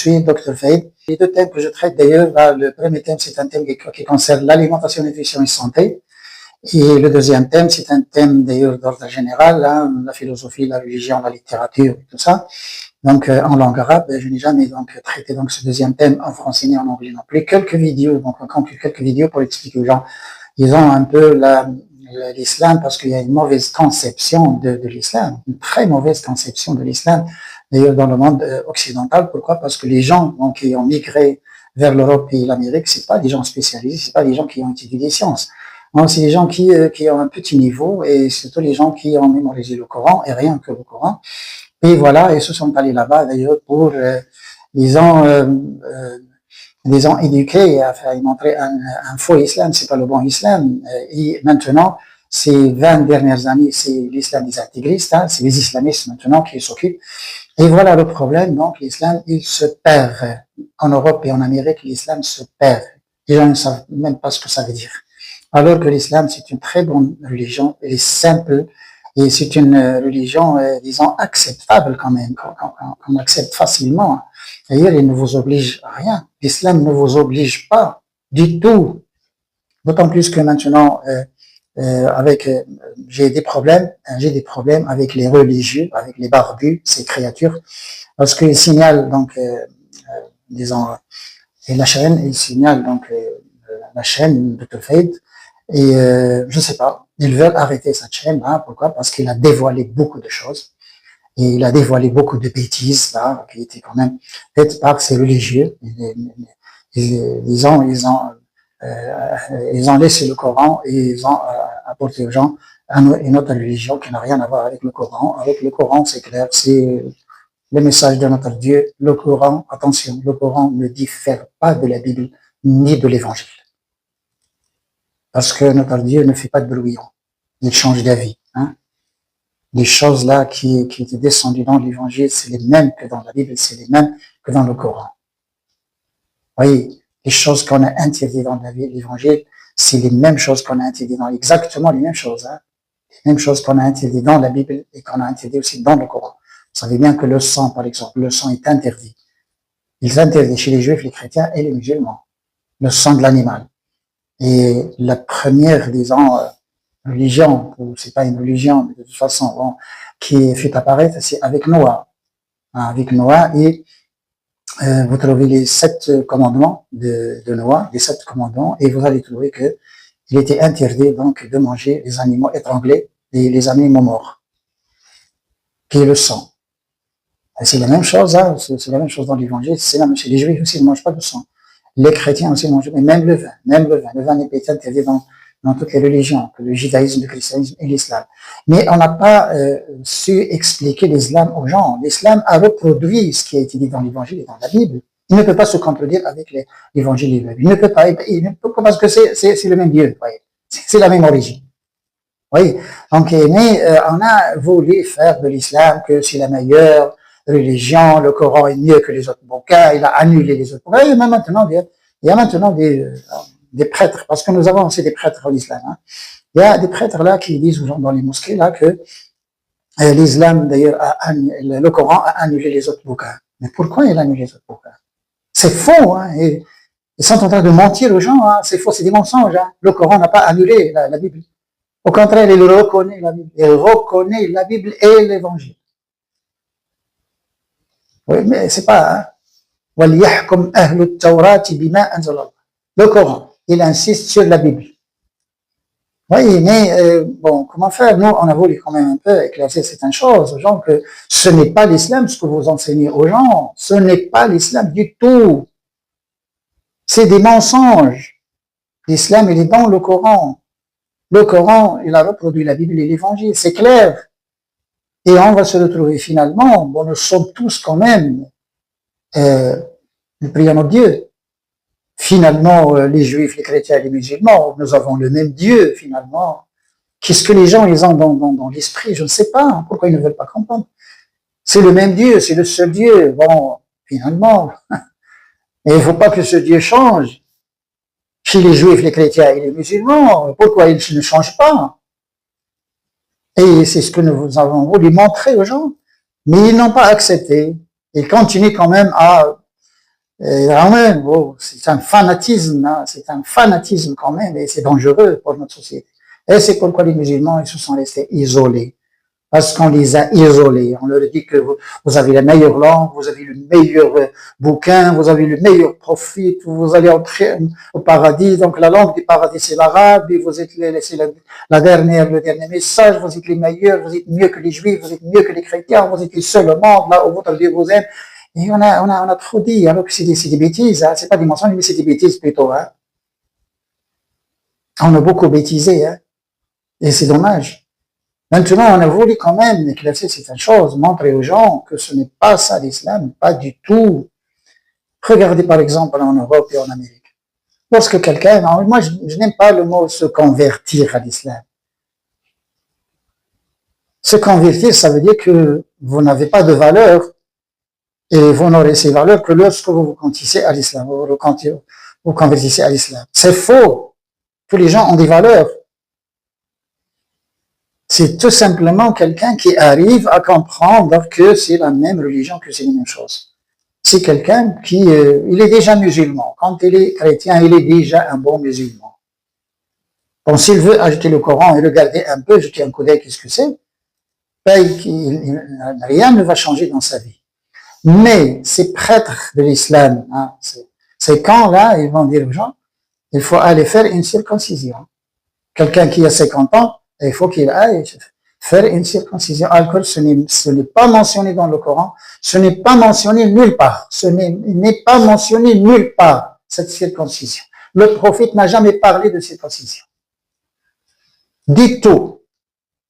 suis Dr Faïd. Les deux thèmes que je traite d'ailleurs, le premier thème c'est un thème qui concerne l'alimentation, nutrition et santé. Et le deuxième thème, c'est un thème d'ailleurs d'ordre général, hein, la philosophie, la religion, la littérature, et tout ça. Donc en langue arabe, je n'ai jamais donc traité donc ce deuxième thème en français ni en anglais non plus. Quelques vidéos, donc quelques vidéos pour expliquer aux gens, ils ont un peu l'islam parce qu'il y a une mauvaise conception de l'islam, une très mauvaise conception de l'islam. D'ailleurs dans le monde occidental, pourquoi? Parce que les gens donc, qui ont migré vers l'Europe et l'Amérique, c'est pas des gens spécialisés, c'est pas des gens qui ont étudié les sciences. Non, c'est des gens qui ont un petit niveau et surtout les gens qui ont mémorisé le Coran et rien que le Coran. Et voilà, ils se sont allés là-bas d'ailleurs pour, disons, éduquer et à faire montrer un faux islam, c'est pas le bon islam. Et maintenant, ces 20 dernières années, c'est l'islam des intégristes, hein, c'est les islamistes maintenant qui s'occupent. Et voilà le problème, donc l'islam, il se perd. En Europe et en Amérique, l'islam se perd. Les gens ne savent même pas ce que ça veut dire. Alors que l'islam, c'est une très bonne religion, elle est simple, et c'est une religion, disons, acceptable quand même, qu'on accepte facilement. D'ailleurs, il ne vous oblige à rien. L'islam ne vous oblige pas du tout. D'autant plus que maintenant, j'ai des problèmes avec les religieux, avec les barbus, ces créatures, parce qu'ils signalent donc, disons, et la chaîne, ils signalent donc la chaîne de Faïd, et je sais pas, ils veulent arrêter cette chaîne, hein, pourquoi? Parce qu'il a dévoilé beaucoup de choses, et il a dévoilé beaucoup de bêtises, là, qui étaient quand même faites par ces religieux. Ils ont laissé le Coran et ils ont apporté aux gens une autre religion qui n'a rien à voir avec le Coran. Avec le Coran, c'est clair, c'est le message de notre Dieu. Le Coran, attention, le Coran ne diffère pas de la Bible ni de l'Évangile. Parce que notre Dieu ne fait pas de brouillon. Il change d'avis. Hein. Les choses là qui étaient descendues dans l'Évangile, c'est les mêmes que dans la Bible, c'est les mêmes que dans le Coran. Vous voyez, les choses qu'on a interdites dans l'Évangile, c'est les mêmes choses qu'on a interdites dans exactement les mêmes choses. Hein. Les mêmes choses qu'on a interdites dans la Bible et qu'on a interdites aussi dans le Coran. Vous savez bien que le sang, par exemple, le sang est interdit. Il est interdit chez les Juifs, les chrétiens et les musulmans. Le sang de l'animal. Et la première, disons, religion, ou c'est pas une religion, mais de toute façon, bon, qui fait apparaître, c'est avec Noah. Hein, avec Noah, et vous trouvez les 7 commandements de Noah, les 7 commandements, et vous allez trouver que il était interdit donc de manger les animaux étranglés et les animaux morts, qui est le sang. Et c'est la même chose, hein, c'est la même chose dans l'Évangile, c'est la même chose. Les Juifs aussi ne mangent pas de sang. Les chrétiens aussi mangent, mais même le vin. Le vin n'est pas interdit dans toutes les religions, que le judaïsme, le christianisme et l'islam. Mais on n'a pas su expliquer l'islam aux gens. L'islam a reproduit ce qui a été dit dans l'Évangile et dans la Bible. Il ne peut pas se contredire avec l'Évangile et la Bible. Il ne peut pas, parce que c'est le même Dieu, voyez. C'est la même origine. Oui. Donc, mais on a voulu faire de l'islam que c'est la meilleure religion, le Coran est mieux que les autres bouquins, il a annulé les autres bouquins. Il y a maintenant des prêtres, parce que nous avons aussi des prêtres en islam. Hein. Il y a des prêtres là qui disent aux gens dans les mosquées là que l'islam d'ailleurs le Coran a annulé les autres bouquins. Mais pourquoi il a annulé les autres bouquins? C'est faux, hein. Et ils sont en train de mentir aux gens, hein. C'est faux, c'est des mensonges. Hein. Le Coran n'a pas annulé la Bible. Au contraire, il reconnaît la Bible. Il reconnaît la Bible et l'Évangile. Oui, mais c'est pas, hein. وَلْيَحْكُمْ أَهْلُ التَّوْرَاةِ بِمَا أَنزَلَ اللَّهُ. Le Coran, il insiste sur la Bible. Oui, mais bon, comment faire? Nous, on a voulu quand même un peu éclaircir certaines choses aux gens que ce n'est pas l'islam ce que vous enseignez aux gens. Ce n'est pas l'islam du tout. C'est des mensonges. L'islam, il est dans le Coran. Le Coran, il a reproduit la Bible et l'Évangile, c'est clair. Et on va se retrouver finalement, bon, nous sommes tous quand même, nous prions notre Dieu. Finalement, les Juifs, les chrétiens et les musulmans, nous avons le même Dieu, finalement. Qu'est-ce que les gens, ils ont dans l'esprit? Je ne sais pas. Pourquoi ils ne veulent pas comprendre? C'est le même Dieu, c'est le seul Dieu. Bon, finalement. Et il ne faut pas que ce Dieu change. Chez les Juifs, les chrétiens et les musulmans, pourquoi ils ne changent pas? Et c'est ce que nous avons voulu montrer aux gens. Mais ils n'ont pas accepté. Ils continuent quand même à Et quand même, oh, c'est un fanatisme, hein, c'est un fanatisme quand même, et c'est dangereux pour notre société. Et c'est pourquoi les musulmans, ils se sont restés isolés. Parce qu'on les a isolés. On leur dit que vous avez la meilleure langue, vous avez le meilleur bouquin, vous avez le meilleur profit, vous allez entrer au paradis. Donc la langue du paradis, c'est l'arabe, et vous êtes c'est le dernier message, vous êtes les meilleurs, vous êtes mieux que les juifs, vous êtes mieux que les chrétiens, vous êtes les seuls au monde, là où votre Dieu vous aime. Et on a trop dit, alors que c'est des bêtises, hein. C'est pas des mensonges, mais c'est des bêtises plutôt, hein. On a beaucoup bêtisé, hein. Et c'est dommage. Maintenant, on a voulu quand même éclaircir certaines choses, montrer aux gens que ce n'est pas ça l'islam, pas du tout. Regardez par exemple en Europe et en Amérique. Lorsque quelqu'un, moi je n'aime pas le mot se convertir à l'islam. Se convertir, ça veut dire que vous n'avez pas de valeur et vous n'aurez ces valeurs que lorsque vous vous convertissez à l'islam. Vous convertissez à l'islam. C'est faux. Tous les gens ont des valeurs. C'est tout simplement quelqu'un qui arrive à comprendre que c'est la même religion, que c'est la même chose. C'est quelqu'un qui, il est déjà musulman. Quand il est chrétien, il est déjà un bon musulman. Bon, s'il veut ajouter le Coran et le garder un peu, jeter un coup d'œil, qu'est-ce que c'est? Ben, rien ne va changer dans sa vie. Mais ces prêtres de l'islam, hein, ces camps-là, ils vont dire aux gens, il faut aller faire une circoncision. Quelqu'un qui a 50 ans, il faut qu'il aille faire une circoncision. Alcool, ce n'est pas mentionné dans le Coran, ce n'est pas mentionné nulle part. Ce n'est pas mentionné nulle part, cette circoncision. Le prophète n'a jamais parlé de circoncision. Du tout.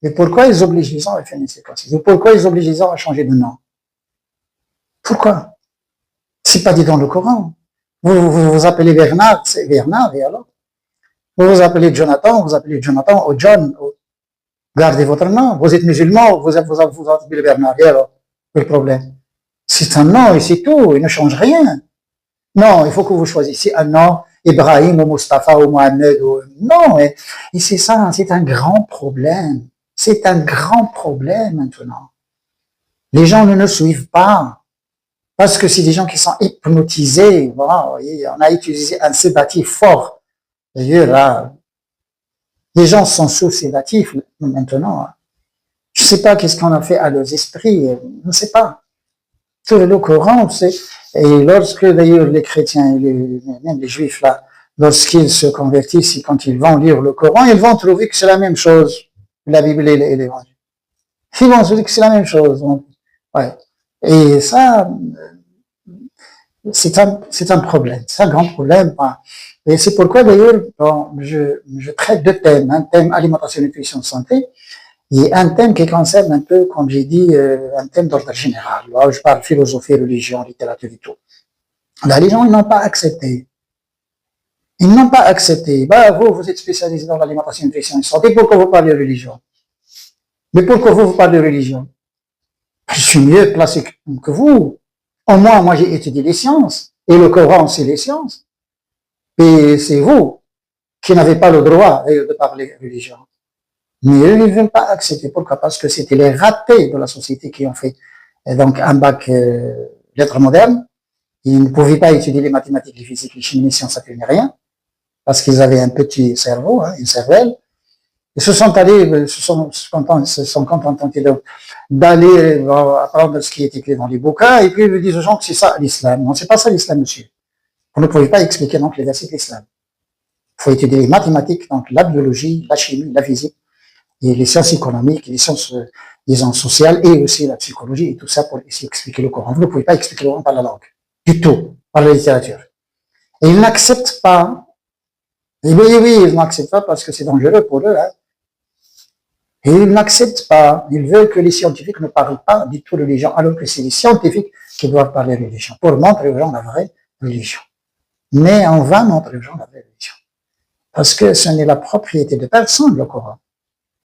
Mais pourquoi ils obligent les gens à faire une circoncision? Pourquoi ils obligent les gens à changer de nom? Pourquoi? C'est pas dit dans le Coran. Vous appelez Bernard, c'est Bernard, et alors? Vous vous appelez Jonathan ou John. Gardez votre nom. Vous êtes musulman, vous appelez Bernard, et alors? Quel problème? C'est un nom et c'est tout, il ne change rien. Non, il faut que vous choisissiez un nom, Ibrahim ou Mustafa ou Mohamed. Non, et c'est ça, c'est un grand problème. C'est un grand problème maintenant. Les gens ne nous suivent pas. Parce que c'est des gens qui sont hypnotisés. Voilà, voyez, on a utilisé un sédatif fort. D'ailleurs, là, les gens sont sous sédatifs maintenant. Je ne sais pas qu'est-ce qu'on a fait à leurs esprits. Je ne sais pas. Tout le Coran, c'est... Et lorsque, d'ailleurs, les chrétiens, même les juifs, là, lorsqu'ils se convertissent et quand ils vont lire le Coran, ils vont trouver que c'est la même chose. La Bible et l'Évangile. Ils vont se dire que c'est la même chose. Donc, ouais. Et ça, c'est un problème, c'est un grand problème. Et c'est pourquoi d'ailleurs, bon, je traite deux thèmes, un thème alimentation, nutrition, santé, et un thème qui concerne un peu, comme j'ai dit, un thème d'ordre général. Là, je parle philosophie, religion, littérature et tout. Là, les gens, ils n'ont pas accepté. Ils n'ont pas accepté. Bah, vous êtes spécialisé dans l'alimentation, nutrition et santé, pourquoi vous parlez de religion? Mais pourquoi vous parlez de religion? Je suis mieux placé que vous. Au moins, moi, j'ai étudié les sciences. Et le Coran, c'est les sciences. Et c'est vous qui n'avez pas le droit de parler religion. Mais eux, ils ne veulent pas accepter. Pourquoi? Parce que c'était les ratés de la société qui ont fait donc un bac lettres modernes. Ils ne pouvaient pas étudier les mathématiques, les physiques, les chimies, les sciences, ça ne rien. Parce qu'ils avaient un petit cerveau, hein, une cervelle. Ils se sont allés, se sont contentés d'aller apprendre ce qui est écrit dans les bouquins, et puis ils disent aux gens que c'est ça l'islam. Non, c'est pas ça l'islam, monsieur. Vous ne pouvez pas expliquer donc les versets de l'islam. Il faut étudier les mathématiques, donc la biologie, la chimie, la physique, et les sciences économiques, les sciences, disons, sociales, et aussi la psychologie, et tout ça pour essayer d'expliquer le Coran. Vous ne pouvez pas expliquer le Coran par la langue. Du tout. Par la littérature. Et ils n'acceptent pas. Et oui, ils n'acceptent pas parce que c'est dangereux pour eux, hein. Et ils n'acceptent pas. Ils veulent que les scientifiques ne parlent pas du tout de religion, alors que c'est les scientifiques qui doivent parler de religion, pour montrer aux gens la vraie religion. Mais on va montrer aux gens la vraie religion. Parce que ce n'est la propriété de personne, le Coran.